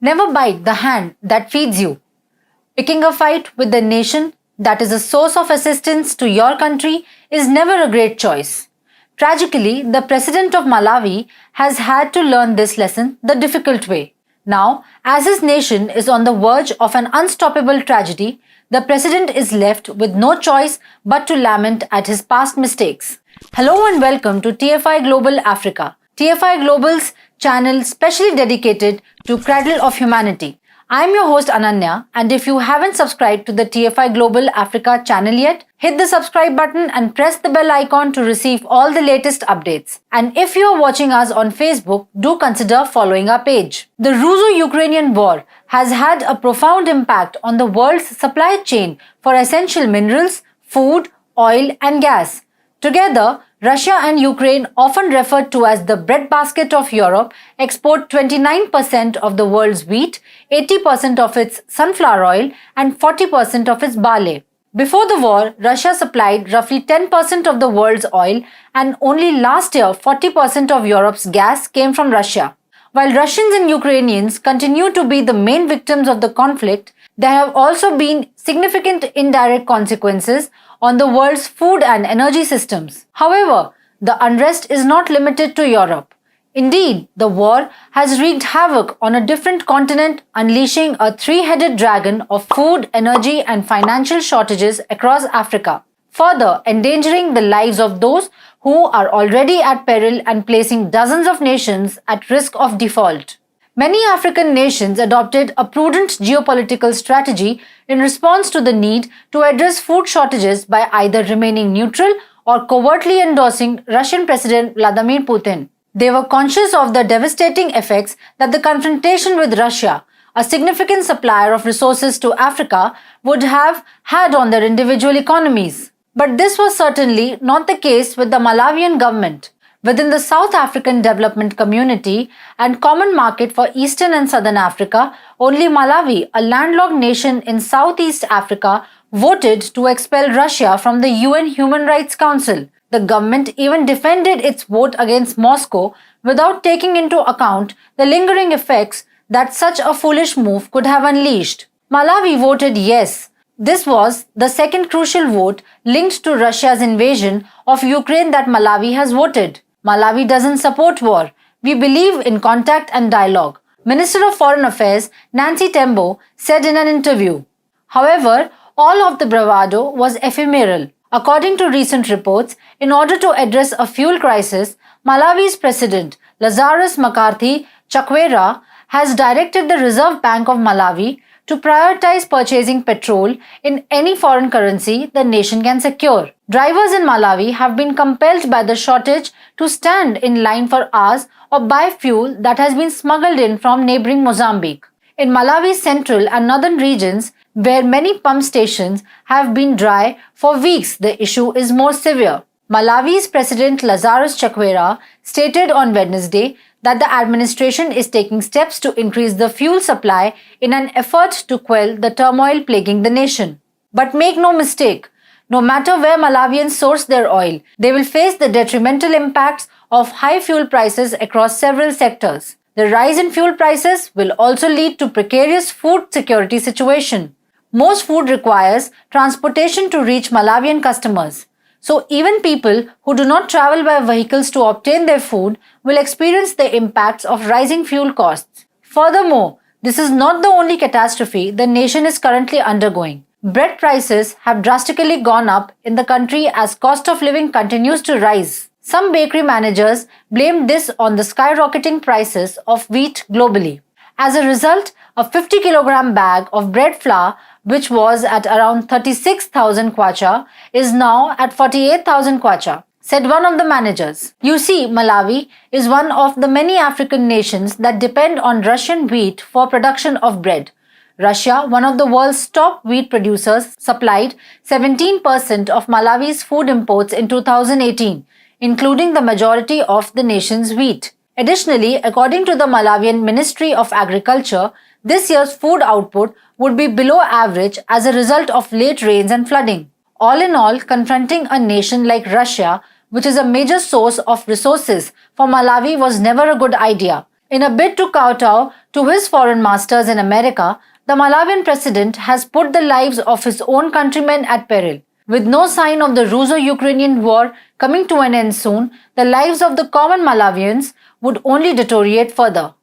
Never bite the hand that feeds you. Picking a fight with the nation that is a source of assistance to your country is never a great choice. Tragically, the president of Malawi has had to learn this lesson the difficult way. Now, as his nation is on the verge of an unstoppable tragedy, the president is left with no choice but to lament at his past mistakes. Hello and welcome to TFI Global Africa, TFI Global's channel specially dedicated to Cradle of Humanity. I am your host Ananya, and if you haven't subscribed to the TFI Global Africa channel yet, hit the subscribe button and press the bell icon to receive all the latest updates. And if you are watching us on Facebook, do consider following our page. The Russo-Ukrainian war has had a profound impact on the world's supply chain for essential minerals, food, oil and gas. Together, Russia and Ukraine, often referred to as the breadbasket of Europe, export 29% of the world's wheat, 80% of its sunflower oil, and 40% of its barley. Before the war, Russia supplied roughly 10% of the world's oil, and only last year 40% of Europe's gas came from Russia. While Russians and Ukrainians continue to be the main victims of the conflict, there have also been significant indirect consequences on the world's food and energy systems. However, the unrest is not limited to Europe. Indeed, the war has wreaked havoc on a different continent, unleashing a three-headed dragon of food, energy, and financial shortages across Africa, further endangering the lives of those who are already at peril and placing dozens of nations at risk of default. Many African nations adopted a prudent geopolitical strategy in response to the need to address food shortages by either remaining neutral or covertly endorsing Russian President Vladimir Putin. They were conscious of the devastating effects that the confrontation with Russia, a significant supplier of resources to Africa, would have had on their individual economies. But this was certainly not the case with the Malawian government. Within the South African Development Community and Common Market for Eastern and Southern Africa, only Malawi, a landlocked nation in Southeast Africa, voted to expel Russia from the UN Human Rights Council. The government even defended its vote against Moscow without taking into account the lingering effects that such a foolish move could have unleashed. Malawi voted yes. This was the second crucial vote linked to Russia's invasion of Ukraine that Malawi has voted. Malawi doesn't support war. We believe in contact and dialogue, Minister of Foreign Affairs Nancy Tembo said in an interview. However, all of the bravado was ephemeral. According to recent reports, in order to address a fuel crisis, Malawi's President Lazarus McCarthy Chakwera has directed the Reserve Bank of Malawi to prioritize purchasing petrol in any foreign currency the nation can secure. Drivers in Malawi have been compelled by the shortage to stand in line for hours or buy fuel that has been smuggled in from neighboring Mozambique. In Malawi's central and northern regions, where many pump stations have been dry for weeks, the issue is more severe. Malawi's President Lazarus Chakwera stated on Wednesday that the administration is taking steps to increase the fuel supply in an effort to quell the turmoil plaguing the nation. But make no mistake, no matter where Malawians source their oil, they will face the detrimental impacts of high fuel prices across several sectors. The rise in fuel prices will also lead to precarious food security situation. Most food requires transportation to reach Malawian customers. So even people who do not travel by vehicles to obtain their food will experience the impacts of rising fuel costs. Furthermore, this is not the only catastrophe the nation is currently undergoing. Bread prices have drastically gone up in the country as cost of living continues to rise. Some bakery managers blamed this on the skyrocketing prices of wheat globally. As a result, a 50-kilogram bag of bread flour, which was at around 36,000 kwacha, is now at 48,000 kwacha, said one of the managers. You see, Malawi is one of the many African nations that depend on Russian wheat for production of bread. Russia, one of the world's top wheat producers, supplied 17% of Malawi's food imports in 2018, including the majority of the nation's wheat. Additionally, according to the Malawian Ministry of Agriculture, this year's food output would be below average as a result of late rains and flooding. All in all, confronting a nation like Russia, which is a major source of resources for Malawi, was never a good idea. In a bid to kowtow To his foreign masters in America, the Malawian president has put the lives of his own countrymen at peril. With no sign of the Russo-Ukrainian war coming to an end soon, the lives of the common Malawians would only deteriorate further.